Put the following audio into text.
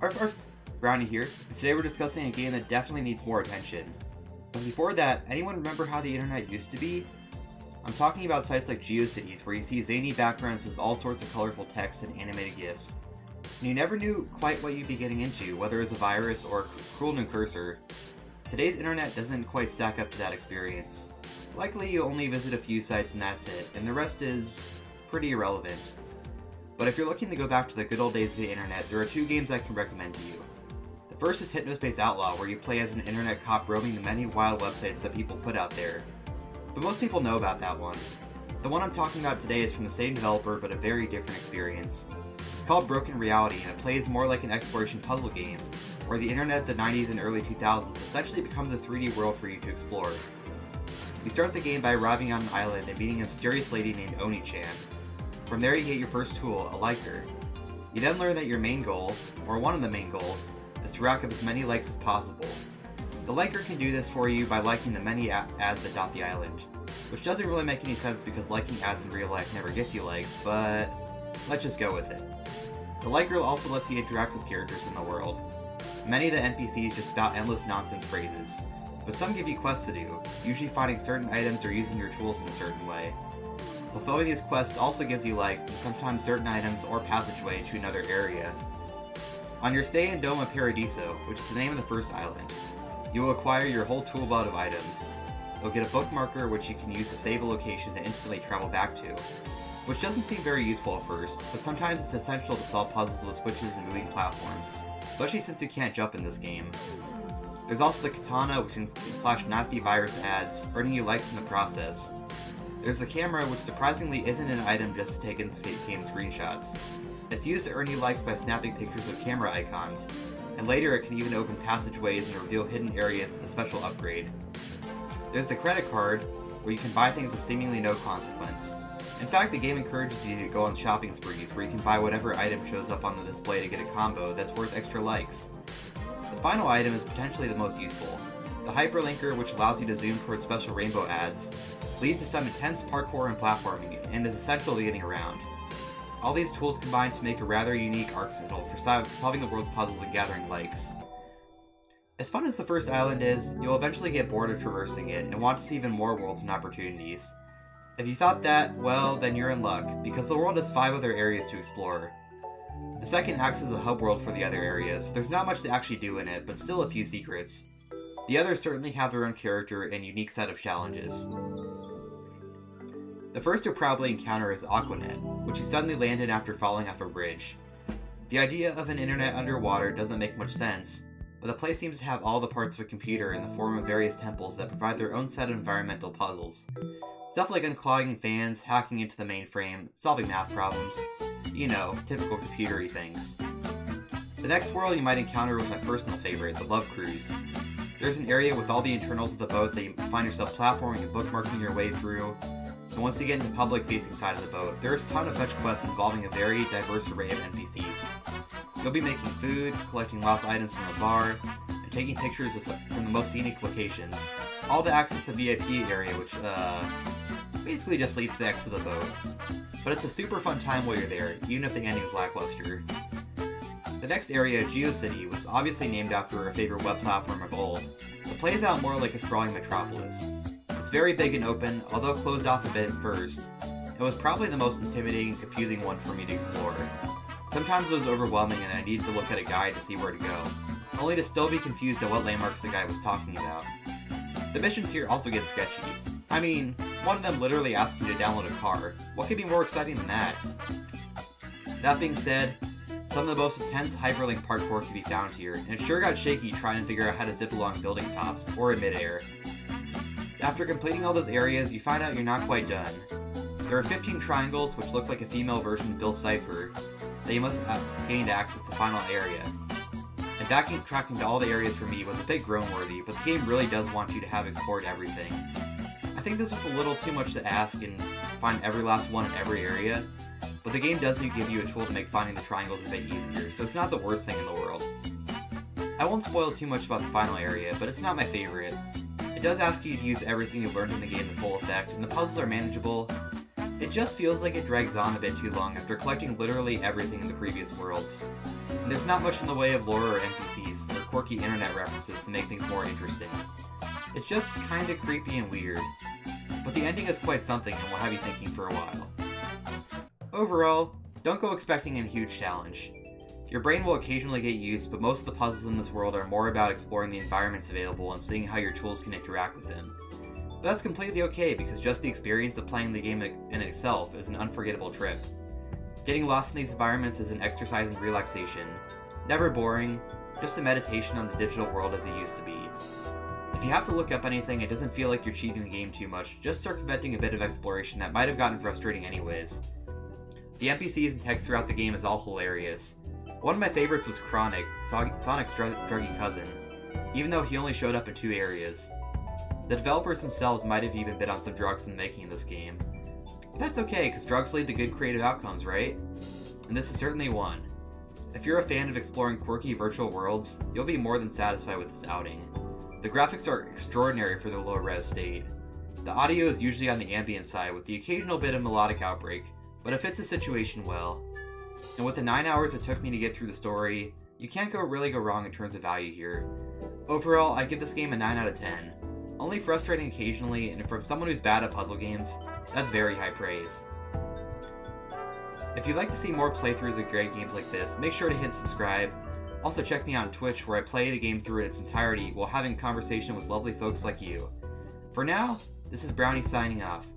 Arf arf, Brownie here, and today we're discussing a game that definitely needs more attention. But before that, anyone remember how the internet used to be? I'm talking about sites like GeoCities, where you see zany backgrounds with all sorts of colorful text and animated GIFs. And you never knew quite what you'd be getting into, whether it was a virus or a cruel new cursor. Today's internet doesn't quite stack up to that experience. Likely you only visit a few sites and that's it, and the rest is pretty irrelevant. But if you're looking to go back to the good old days of the internet, there are two games I can recommend to you. The first is Hypnospace Outlaw, where you play as an internet cop roaming the many wild websites that people put out there. But most people know about that one. The one I'm talking about today is from the same developer, but a very different experience. It's called Broken Reality, and it plays more like an exploration puzzle game, where the internet of the 90s and early 2000s essentially becomes a 3D world for you to explore. You start the game by arriving on an island and meeting a mysterious lady named Oni-chan. From there you get your first tool, a liker. You then learn that your main goal, or one of the main goals, is to rack up as many likes as possible. The liker can do this for you by liking the many ads that dot the island, which doesn't really make any sense because liking ads in real life never gets you likes, but let's just go with it. The liker also lets you interact with characters in the world. Many of the NPCs just spout endless nonsense phrases, but some give you quests to do, usually finding certain items or using your tools in a certain way. Fulfilling these quests also gives you likes and sometimes certain items or passageway to another area. On your stay in Doma Paradiso, which is the name of the first island, you will acquire your whole tool belt of items. You'll get a bookmarker which you can use to save a location to instantly travel back to, which doesn't seem very useful at first, but sometimes it's essential to solve puzzles with switches and moving platforms, especially since you can't jump in this game. There's also the katana, which can flash nasty virus ads, earning you likes in the process. There's the camera, which surprisingly isn't an item just to take in-game screenshots. It's used to earn you likes by snapping pictures of camera icons, and later it can even open passageways and reveal hidden areas with a special upgrade. There's the credit card, where you can buy things with seemingly no consequence. In fact, the game encourages you to go on shopping sprees, where you can buy whatever item shows up on the display to get a combo that's worth extra likes. The final item is potentially the most useful. The hyperlinker, which allows you to zoom towards special rainbow ads, leads to some intense parkour and platforming, and is essential to getting around. All these tools combine to make a rather unique arsenal for solving the world's puzzles and gathering likes. As fun as the first island is, you'll eventually get bored of traversing it and want to see even more worlds and opportunities. If you thought that, well, then you're in luck, because the world has 5 other areas to explore. The second acts as a hub world for the other areas. There's not much to actually do in it, but still a few secrets. The others certainly have their own character and unique set of challenges. The first you'll probably encounter is Aquanet, which you suddenly land in after falling off a bridge. The idea of an internet underwater doesn't make much sense, but the place seems to have all the parts of a computer in the form of various temples that provide their own set of environmental puzzles. Stuff like unclogging fans, hacking into the mainframe, solving math problems. You know, typical computery things. The next world you might encounter was my personal favorite, the Love Cruise. There's an area with all the internals of the boat that you find yourself platforming and bookmarking your way through. And once you get into the public-facing side of the boat, there's a ton of fetch quests involving a very diverse array of NPCs. You'll be making food, collecting lost items from a bar, and taking pictures from the most unique locations, all to access the VIP area, which, basically just leads to the exit of the boat. But it's a super fun time while you're there, even if the ending is lackluster. The next area, GeoCity, was obviously named after a favorite web platform of old, but plays out more like a sprawling metropolis. It's very big and open, although closed off a bit at first. It was probably the most intimidating and confusing one for me to explore. Sometimes it was overwhelming and I needed to look at a guide to see where to go, only to still be confused at what landmarks the guy was talking about. The missions here also get sketchy. I mean, one of them literally asks you to download a car. What could be more exciting than that? That being said, some of the most intense hyperlink parkour can be found here, and it sure got shaky trying to figure out how to zip along building tops, or in midair. After completing all those areas, you find out you're not quite done. There are 15 triangles, which look like a female version of Bill Cipher, that you must gain to access the final area. And backtracking to all the areas for me was a bit groan-worthy, but the game really does want you to have explored everything. I think this was a little too much to ask and find every last one in every area, but the game does give you a tool to make finding the triangles a bit easier, so it's not the worst thing in the world. I won't spoil too much about the final area, but it's not my favorite. It does ask you to use everything you've learned in the game to full effect, and the puzzles are manageable, It just feels like it drags on a bit too long after collecting literally everything in the previous worlds. And there's not much in the way of lore or NPCs or quirky internet references to make things more interesting. It's just kinda creepy and weird. But the ending is quite something and will have you thinking for a while. Overall, don't go expecting a huge challenge. Your brain will occasionally get used, but most of the puzzles in this world are more about exploring the environments available and seeing how your tools can interact with them. But that's completely okay, because just the experience of playing the game in itself is an unforgettable trip. Getting lost in these environments is an exercise in relaxation. Never boring, just a meditation on the digital world as it used to be. If you have to look up anything, it doesn't feel like you're cheating the game too much, just circumventing a bit of exploration that might have gotten frustrating anyways. The NPCs and text throughout the game is all hilarious. One of my favorites was Chronic, Sonic's druggy cousin, even though he only showed up in 2 areas. The developers themselves might have even been on some drugs in the making of this game. But that's okay, because drugs lead to good creative outcomes, right? And this is certainly one. If you're a fan of exploring quirky virtual worlds, you'll be more than satisfied with this outing. The graphics are extraordinary for their low-res state. The audio is usually on the ambient side, with the occasional bit of melodic outbreak, but it fits the situation well. And with the 9 hours it took me to get through the story, you can't really go wrong in terms of value here. Overall, I give this game a 9 out of 10. Only frustrating occasionally, and from someone who's bad at puzzle games, that's very high praise. If you'd like to see more playthroughs of great games like this, make sure to hit subscribe. Also check me out on Twitch, where I play the game through in its entirety while having a conversation with lovely folks like you. For now, this is Brownie signing off.